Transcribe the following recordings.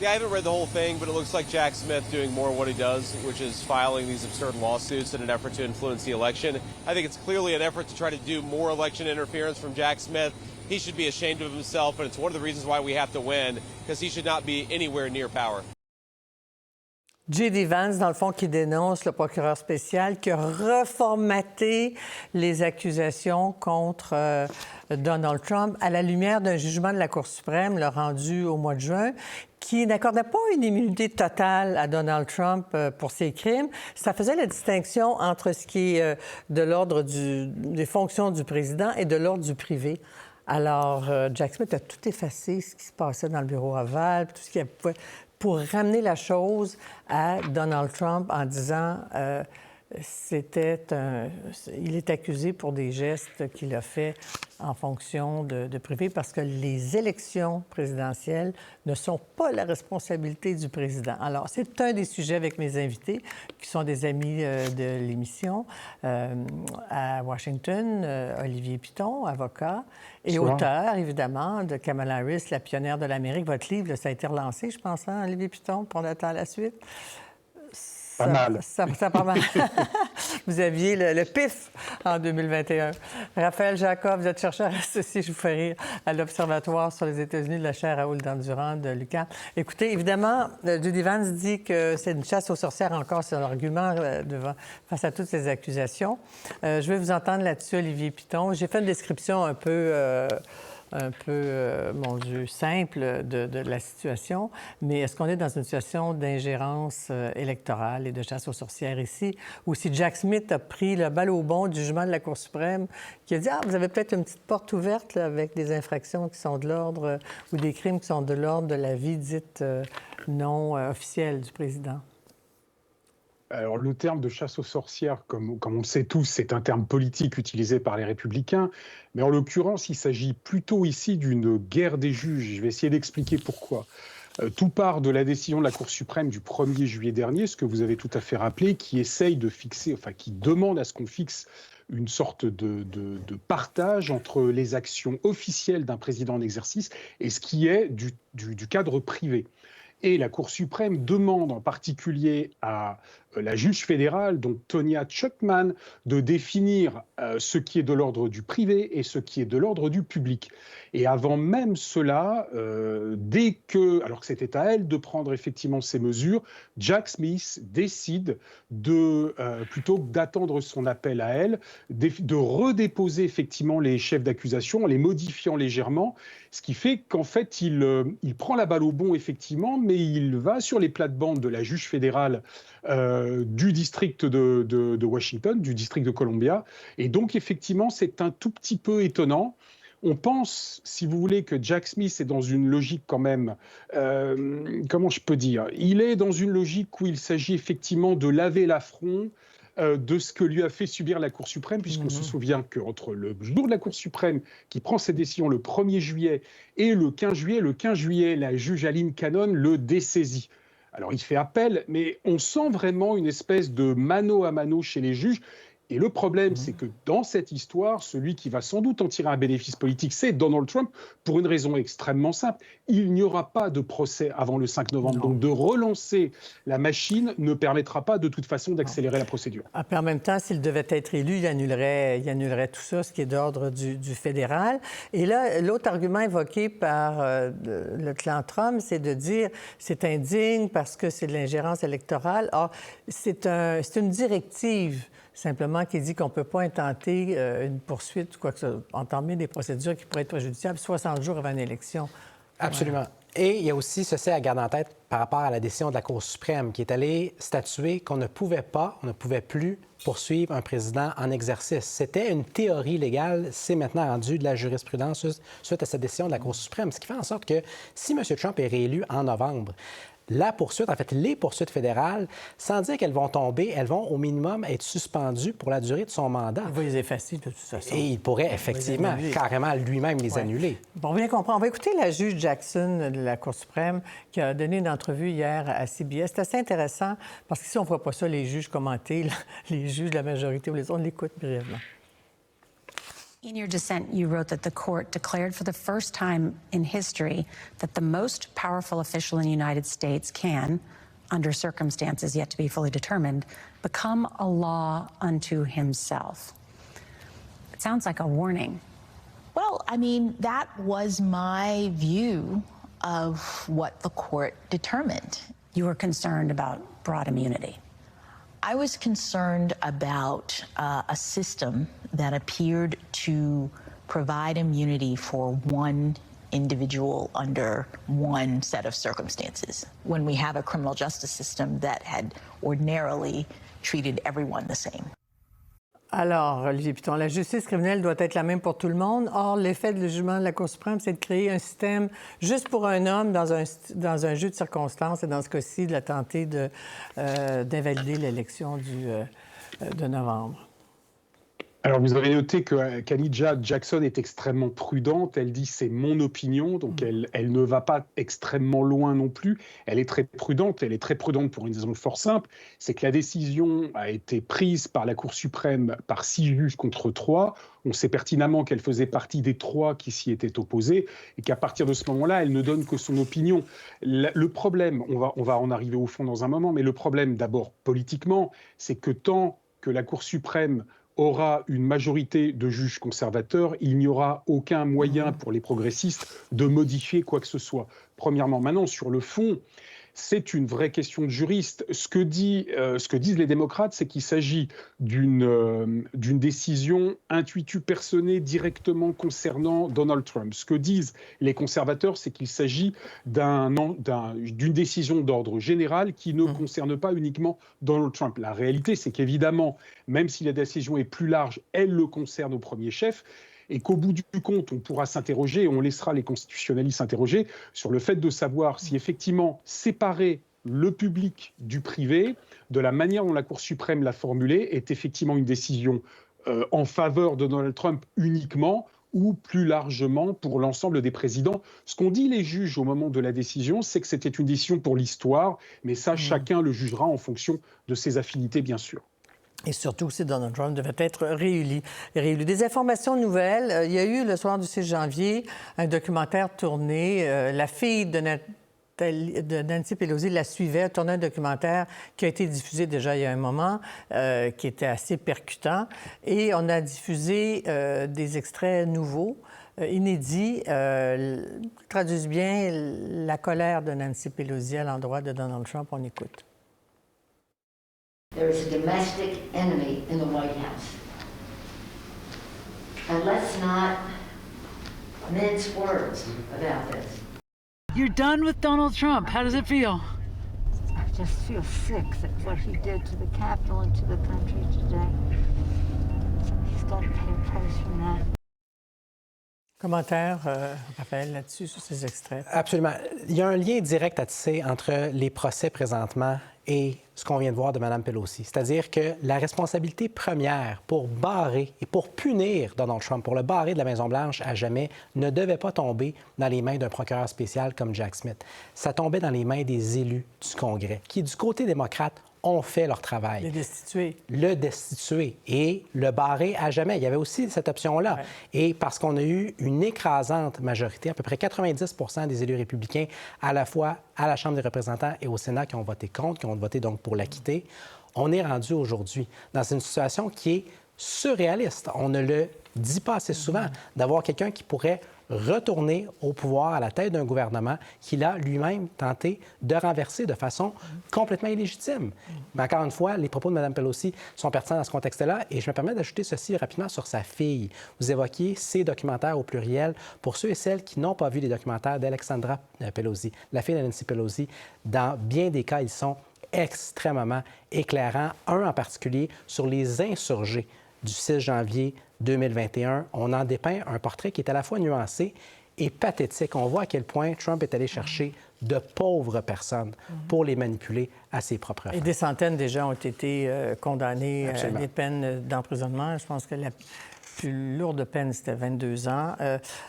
Yeah, I haven't read the whole thing, but it looks like Jack Smith doing more of what he does, which is filing these absurd lawsuits in an effort to influence the election. I think it's clearly an effort to try to do more election interference from Jack Smith. He should be ashamed of himself, and it's one of the reasons why we have to win, because he should not be anywhere near power. J.D. Vance, dans le fond, qui dénonce le procureur spécial qui a reformaté les accusations contre Donald Trump à la lumière d'un jugement de la Cour suprême, le rendu au mois de juin, qui n'accordait pas une immunité totale à Donald Trump pour ses crimes. Ça faisait la distinction entre ce qui est de l'ordre des fonctions du président et de l'ordre du privé. Alors, Jack Smith a tout effacé, ce qui se passait dans le bureau Oval, tout ce qu'il pouvait, pour ramener la chose à Donald Trump en disant il est accusé pour des gestes qu'il a faits en fonction de privé, parce que les élections présidentielles ne sont pas la responsabilité du président. Alors, c'est un des sujets avec mes invités, qui sont des amis de l'émission à Washington, Olivier Piton, avocat, et auteur, évidemment, de Kamala Harris, la pionnière de l'Amérique. Votre livre, là, ça a été relancé, je pense, hein, Olivier Piton, pour on attend la suite. Pas mal. Ça pas mal. Vous aviez le PIF en 2021. Raphaël Jacob, vous êtes chercheur associé, je vous fais rire, à l'Observatoire sur les États-Unis de la chaire Raoul Dandurand de l'UQAM. Écoutez, évidemment, J.D. Vance dit que c'est une chasse aux sorcières encore, c'est l'argument face à toutes ces accusations. Je vais vous entendre là-dessus, Olivier Piton. J'ai fait une description un peu mon Dieu, simple de la situation, mais est-ce qu'on est dans une situation d'ingérence électorale et de chasse aux sorcières ici, ou si Jack Smith a pris le bal au bond du jugement de la Cour suprême, qui a dit « Ah, vous avez peut-être une petite porte ouverte là, avec des infractions qui sont de l'ordre ou des crimes qui sont de l'ordre de la vie dite non officielle du président ». Alors, le terme de chasse aux sorcières, comme on le sait tous, c'est un terme politique utilisé par les Républicains. Mais en l'occurrence, il s'agit plutôt ici d'une guerre des juges. Je vais essayer d'expliquer pourquoi. Tout part de la décision de la Cour suprême du 1er juillet dernier, ce que vous avez tout à fait rappelé, qui essaye de fixer, enfin, qui demande à ce qu'on fixe une sorte de partage entre les actions officielles d'un président en exercice et ce qui est du cadre privé. Et la Cour suprême demande en particulier à la juge fédérale, donc Tonya Chutkan, de définir ce qui est de l'ordre du privé et ce qui est de l'ordre du public. Et avant même cela, alors que c'était à elle de prendre effectivement ces mesures, Jack Smith décide plutôt que d'attendre son appel à elle, de redéposer effectivement les chefs d'accusation en les modifiant légèrement, ce qui fait qu'en fait, il prend la balle au bond, effectivement, mais il va sur les plates-bandes de la juge fédérale du district de Washington, du district de Columbia. Et donc, effectivement, c'est un tout petit peu étonnant. On pense, si vous voulez, que Jack Smith est dans une logique quand même, comment je peux dire, il est dans une logique où il s'agit effectivement de laver l'affront de ce que lui a fait subir la Cour suprême, puisqu'on se souvient qu'entre le jour de la Cour suprême qui prend ses décisions le 1er juillet et le 15 juillet, la juge Aline Cannon le dessaisit. Alors il fait appel, mais on sent vraiment une espèce de mano à mano chez les juges. Et le problème, c'est que dans cette histoire, celui qui va sans doute en tirer un bénéfice politique, c'est Donald Trump, pour une raison extrêmement simple. Il n'y aura pas de procès avant le 5 novembre. Non. Donc de relancer la machine ne permettra pas de toute façon d'accélérer la procédure. Puis en même temps, s'il devait être élu, il annulerait tout ça, ce qui est d'ordre du fédéral. Et là, l'autre argument évoqué par le clan Trump, c'est de dire c'est indigne parce que c'est de l'ingérence électorale. Or, c'est une directive simplement qui dit qu'on ne peut pas intenter une poursuite, quoi que ce soit, entamer des procédures qui pourraient être préjudiciables 60 jours avant une élection. Absolument. Ouais. Et il y a aussi ceci à garder en tête par rapport à la décision de la Cour suprême qui est allée statuer qu'on ne pouvait plus poursuivre un président en exercice. C'était une théorie légale, c'est maintenant rendu de la jurisprudence suite à cette décision de la Cour suprême, ce qui fait en sorte que si M. Trump est réélu en novembre, la poursuite, en fait, les poursuites fédérales, sans dire qu'elles vont tomber, elles vont au minimum être suspendues pour la durée de son mandat. Il va les effacer de toute façon. Et il pourrait effectivement, carrément lui-même les annuler. Bon, on vient comprendre. On va écouter la juge Jackson de la Cour suprême qui a donné une entrevue hier à CBS. C'est assez intéressant parce qu'ici, on ne voit pas ça, les juges commenter, les juges de la majorité ou les autres. On l'écoute brièvement. In your dissent, you wrote that the court declared for the first time in history that the most powerful official in the United States can, under circumstances yet to be fully determined, become a law unto himself. It sounds like a warning. Well, I mean, that was my view of what the court determined. You were concerned about broad immunity. I was concerned about a system that appeared to provide immunity for one individual under one set of circumstances, when we have a criminal justice system that had ordinarily treated everyone the same. Alors, Olivier Piton, la justice criminelle doit être la même pour tout le monde. Or, l'effet du jugement de la Cour suprême, c'est de créer un système juste pour un homme dans un jeu de circonstances, et dans ce cas-ci, de la tenter d'invalider l'élection de novembre. Alors, vous avez noté que Khalida Jackson est extrêmement prudente. Elle dit « c'est mon opinion », donc elle ne va pas extrêmement loin non plus. Elle est très prudente. Elle est très prudente pour une raison fort simple, c'est que la décision a été prise par la Cour suprême par 6 juges contre 3. On sait pertinemment qu'elle faisait partie des 3 qui s'y étaient opposés et qu'à partir de ce moment-là, elle ne donne que son opinion. Le problème, on va en arriver au fond dans un moment, mais le problème d'abord politiquement, c'est que tant que la Cour suprême aura une majorité de juges conservateurs, il n'y aura aucun moyen pour les progressistes de modifier quoi que ce soit. Premièrement, maintenant, sur le fond, c'est une vraie question de juriste. Ce que disent les démocrates, c'est qu'il s'agit d'une décision intuitu personnée directement concernant Donald Trump. Ce que disent les conservateurs, c'est qu'il s'agit d'une décision d'ordre général qui ne concerne pas uniquement Donald Trump. La réalité, c'est qu'évidemment, même si la décision est plus large, elle le concerne au premier chef. Et qu'au bout du compte, on pourra s'interroger, on laissera les constitutionnalistes s'interroger sur le fait de savoir si effectivement séparer le public du privé, de la manière dont la Cour suprême l'a formulée, est effectivement une décision en faveur de Donald Trump uniquement, ou plus largement pour l'ensemble des présidents. Ce qu'ont dit les juges au moment de la décision, c'est que c'était une décision pour l'histoire, mais ça, chacun le jugera en fonction de ses affinités, bien sûr. Et surtout si Donald Trump devait être réélu. Des informations nouvelles. Il y a eu, le soir du 6 janvier, un documentaire tourné. La fille de Nancy Pelosi la suivait, tournait un documentaire qui a été diffusé déjà il y a un moment, qui était assez percutant. Et on a diffusé des extraits nouveaux, inédits, traduisent bien la colère de Nancy Pelosi à l'endroit de Donald Trump. On écoute. There is a domestic enemy in the White House. And let's not mince words about this. You're done with Donald Trump. How does it feel? I just feel sick at what he did to the Capitol and to the country today. He's got to pay a price for that. Commentaire, Raphaël, là-dessus, sur ces extraits? Absolument. Il y a un lien direct à tisser entre les procès présentement et ce qu'on vient de voir de Mme Pelosi. C'est-à-dire que la responsabilité première pour barrer et pour punir Donald Trump, pour le barrer de la Maison-Blanche à jamais, ne devait pas tomber dans les mains d'un procureur spécial comme Jack Smith. Ça tombait dans les mains des élus du Congrès, qui, du côté démocrate, ont fait leur travail. Le destituer. Le destituer et le barrer à jamais. Il y avait aussi cette option-là. Ouais. Et parce qu'on a eu une écrasante majorité, à peu près 90 des élus républicains, à la fois à la Chambre des représentants et au Sénat, qui ont voté contre, qui ont voté donc pour l'acquitter, on est rendu aujourd'hui dans une situation qui est surréaliste. On ne le dit pas assez souvent, d'avoir quelqu'un qui pourrait retourner au pouvoir à la tête d'un gouvernement qu'il a lui-même tenté de renverser de façon complètement illégitime. Mais encore une fois, les propos de Mme Pelosi sont pertinents dans ce contexte-là et je me permets d'ajouter ceci rapidement sur sa fille. Vous évoquiez ces documentaires au pluriel. Pour ceux et celles qui n'ont pas vu les documentaires d'Alexandra Pelosi, la fille de Nancy Pelosi, dans bien des cas, ils sont extrêmement éclairants. Un en particulier sur les insurgés du 6 janvier 2021. On en dépeint un portrait qui est à la fois nuancé et pathétique. On voit à quel point Trump est allé chercher de pauvres personnes pour les manipuler à ses propres fins. Et des centaines déjà ont été condamnés à des peines d'emprisonnement. Je pense que la plus lourde peine, c'était 22 ans.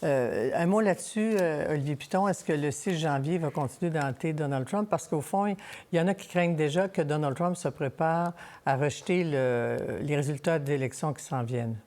Un mot là-dessus, Olivier Piton, est-ce que le 6 janvier va continuer d'hanter Donald Trump? Parce qu'au fond, il y en a qui craignent déjà que Donald Trump se prépare à rejeter les résultats d'élections qui s'en viennent.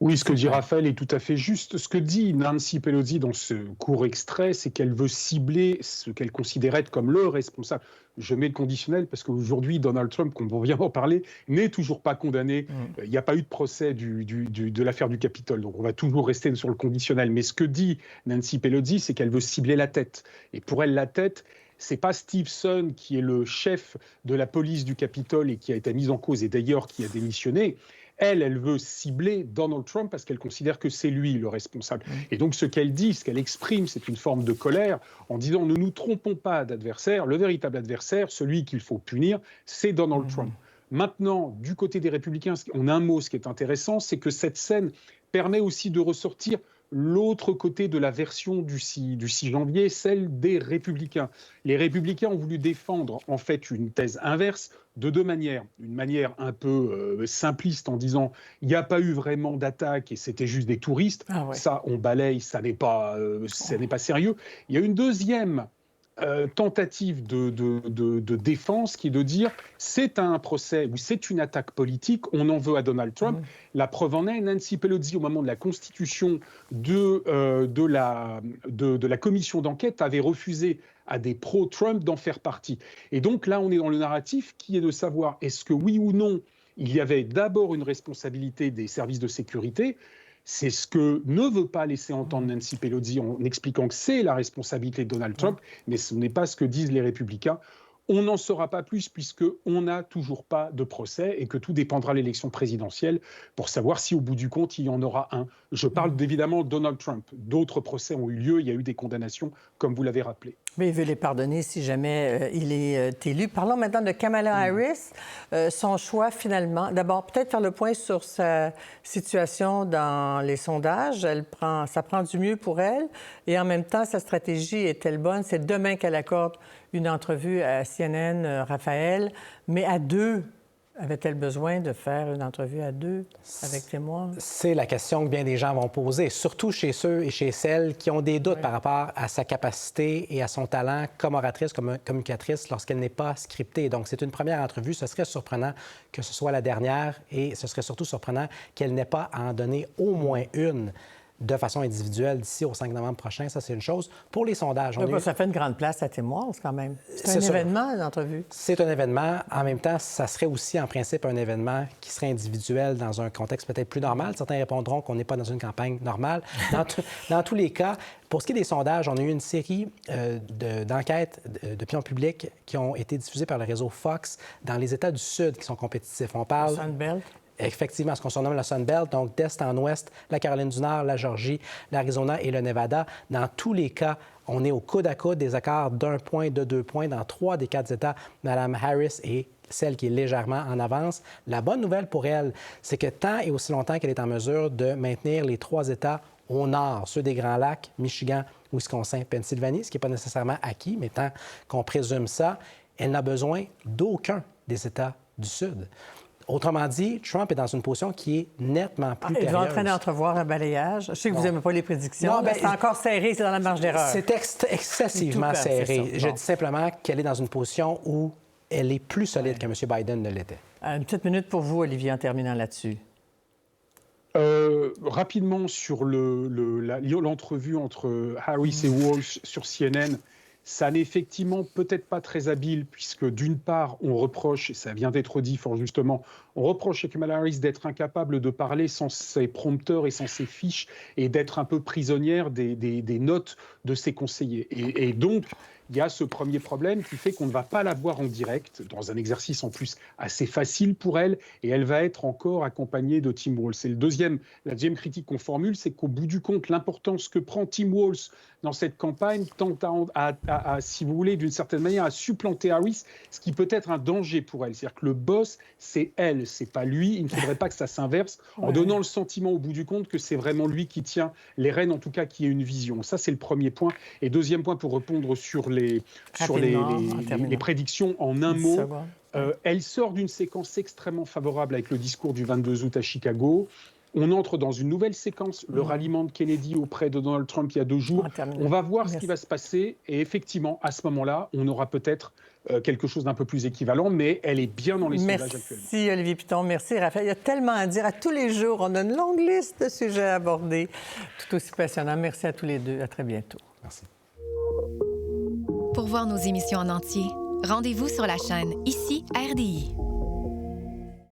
Oui, ce que dit Raphaël est tout à fait juste. Ce que dit Nancy Pelosi dans ce court extrait, c'est qu'elle veut cibler ce qu'elle considérait comme le responsable. Je mets le conditionnel parce qu'aujourd'hui, Donald Trump, comme on vient d'en parler, n'est toujours pas condamné. Il n'y a pas eu de procès de l'affaire du Capitole. Donc on va toujours rester sur le conditionnel. Mais ce que dit Nancy Pelosi, c'est qu'elle veut cibler la tête. Et pour elle, la tête, c'est pas Steve Sund qui est le chef de la police du Capitole et qui a été mis en cause et d'ailleurs qui a démissionné. Elle veut cibler Donald Trump parce qu'elle considère que c'est lui le responsable. Et donc ce qu'elle dit, ce qu'elle exprime, c'est une forme de colère en disant ne nous trompons pas d'adversaire, le véritable adversaire, celui qu'il faut punir, c'est Donald Trump. Maintenant, du côté des Républicains, en un mot, ce qui est intéressant, c'est que cette scène permet aussi de ressortir l'autre côté de la version du 6 janvier, celle des Républicains. Les Républicains ont voulu défendre en fait une thèse inverse de deux manières. Une manière un peu simpliste en disant il n'y a pas eu vraiment d'attaque et c'était juste des touristes. Ça, on balaye, ça n'est pas sérieux. Il y a une deuxième tentative de défense qui est de dire c'est un procès ou c'est une attaque politique, on en veut à Donald Trump. La preuve en est, Nancy Pelosi, au moment de la constitution de la commission d'enquête, avait refusé à des pro-Trump d'en faire partie. Et donc là, on est dans le narratif qui est de savoir est-ce que oui ou non, il y avait d'abord une responsabilité des services de sécurité. C'est ce que ne veut pas laisser entendre Nancy Pelosi en expliquant que c'est la responsabilité de Donald Trump, mais ce n'est pas ce que disent les Républicains. On n'en saura pas plus puisqu'on n'a toujours pas de procès et que tout dépendra de l'élection présidentielle pour savoir si au bout du compte, il y en aura un. Je parle évidemment de Donald Trump. D'autres procès ont eu lieu, il y a eu des condamnations, comme vous l'avez rappelé. Mais il veut les pardonner si jamais il est élu. Parlons maintenant de Kamala Harris. Son choix, finalement. D'abord, peut-être faire le point sur sa situation dans les sondages. Ça prend du mieux pour elle. Et en même temps, sa stratégie est-elle bonne? C'est demain qu'elle accorde une entrevue à CNN, Raphaël. Mais à deux, avait-elle besoin de faire une entrevue à deux avec témoins? C'est la question que bien des gens vont poser, surtout chez ceux et chez celles qui ont des doutes par rapport à sa capacité et à son talent comme oratrice, comme communicatrice lorsqu'elle n'est pas scriptée. Donc, c'est une première entrevue. Ce serait surprenant que ce soit la dernière et ce serait surtout surprenant qu'elle n'ait pas à en donner au moins une de façon individuelle d'ici au 5 novembre prochain. Ça, c'est une chose. Pour les sondages... Ça fait une grande place à témoins, quand même. C'est un événement, l'entrevue. C'est un événement. En même temps, ça serait aussi, en principe, un événement qui serait individuel dans un contexte peut-être plus normal. Certains répondront qu'on n'est pas dans une campagne normale. Dans tous les cas, pour ce qui est des sondages, on a eu une série d'enquêtes d'opinion publique qui ont été diffusées par le réseau Fox dans les États du Sud qui sont compétitifs. On parle... Sunbelt. Effectivement, ce qu'on surnomme la Sunbelt, donc d'est en ouest, la Caroline du Nord, la Georgie, l'Arizona et le Nevada. Dans tous les cas, on est au coude à coude, des écarts d'1 point, de 2 points. Dans 3 des 4 États, Mme Harris est celle qui est légèrement en avance. La bonne nouvelle pour elle, c'est que tant et aussi longtemps qu'elle est en mesure de maintenir les 3 États au nord, ceux des Grands Lacs, Michigan, Wisconsin, Pennsylvanie, ce qui n'est pas nécessairement acquis, mais tant qu'on présume ça, elle n'a besoin d'aucun des États du Sud. Autrement dit, Trump est dans une position qui est nettement plus périlleuse. Il est en train d'entrevoir un balayage. Je sais que vous n'aimez pas les prédictions, mais c'est encore serré, c'est dans la marge d'erreur. C'est excessivement serré. Je dis simplement qu'elle est dans une position où elle est plus solide que M. Biden ne l'était. Une petite minute pour vous, Olivier, en terminant là-dessus. Rapidement sur l'entrevue entre Harris et Walsh sur CNN, ça n'est effectivement peut-être pas très habile, puisque d'une part, on reproche, et ça vient d'être dit fort justement, on reproche à Kamala Harris d'être incapable de parler sans ses prompteurs et sans ses fiches, et d'être un peu prisonnière des notes de ses conseillers. Et donc, il y a ce premier problème qui fait qu'on ne va pas la voir en direct, dans un exercice en plus assez facile pour elle, et elle va être encore accompagnée de Tim Walz. Et la deuxième critique qu'on formule, c'est qu'au bout du compte, l'importance que prend Tim Walz dans cette campagne tente à, si vous voulez, d'une certaine manière, à supplanter Harris, ce qui peut être un danger pour elle. C'est-à-dire que le boss, c'est elle, c'est pas lui. Il ne faudrait pas que ça s'inverse, en donnant le sentiment au bout du compte que c'est vraiment lui qui tient les rênes, en tout cas qui ait une vision. Ça, c'est le premier point. Et deuxième point, pour répondre sur les prédictions en un mot, elle sort d'une séquence extrêmement favorable avec le discours du 22 août à Chicago, On entre dans une nouvelle séquence, le ralliement de Kennedy auprès de Donald Trump il y a 2 jours. On va voir ce qui va se passer et effectivement, à ce moment-là, on aura peut-être quelque chose d'un peu plus équivalent, mais elle est bien dans les sondages actuellement. Merci Olivier Piton, merci Raphaël. Il y a tellement à dire. À tous les jours, on a une longue liste de sujets à aborder, tout aussi passionnant. Merci à tous les deux. À très bientôt. Merci. Pour voir nos émissions en entier, rendez-vous sur la chaîne Ici RDI.